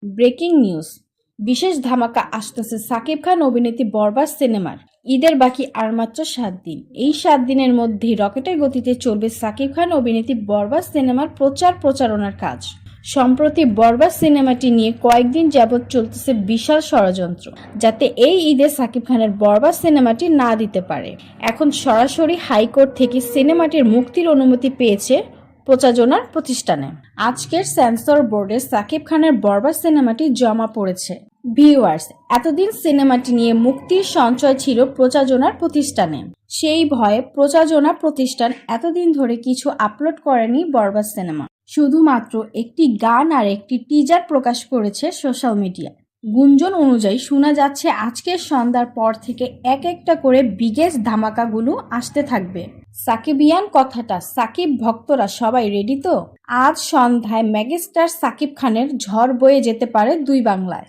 Breaking news, বিশেষ ধামাকা আসতেছে সাকিব খান অভিনেত্রী বরবাদ সিনেমার। ঈদের বাকি আর মাত্র 7 দিন। এই 7 দিনের মধ্যেই রকেটের গতিতে চলবে সাকিব খান অভিনেত্রী বরবাদ সিনেমার প্রচারণার কাজ। সম্প্রতি বরবাদ সিনেমাটি নিয়ে কয়েকদিন যাবৎ চলতেছে বিশাল ষড়যন্ত্র, যাতে এই ঈদে সাকিব খানের বরবাদ সিনেমাটি না দিতে পারে। এখন সরাসরি হাইকোর্ট থেকে সিনেমাটির মুক্তির অনুমতি পেয়েছে প্রযোজনার প্রতিষ্ঠানে। আজকের সেন্সর বোর্ডে সাকিব খানের বরবাদ সিনেমাটি জমা পড়েছে। ভিউয়ার্স, এতদিন সিনেমাটি নিয়ে মুক্তির সঞ্চয় ছিল প্রযোজনার প্রতিষ্ঠানে। সেই ভয়ে প্রযোজনা প্রতিষ্ঠান এতদিন ধরে কিছু আপলোড করেনি বরবাদ সিনেমা। শুধুমাত্র একটি গান আর একটি টিজার প্রকাশ করেছে সোশ্যাল মিডিয়ায়। গুঞ্জন অনুযায়ী শোনা যাচ্ছে আজকের সন্ধ্যার পর থেকে একটা করে বিগেস্ট ধামাকাগুলো আসতে থাকবে। সাকিবিয়ান কথাটা, সাকিব ভক্তরা সবাই রেডি তো? আজ সন্ধ্যায় মেগাস্টার সাকিব খানের ঝড় বয়ে যেতে পারে দুই বাংলায়।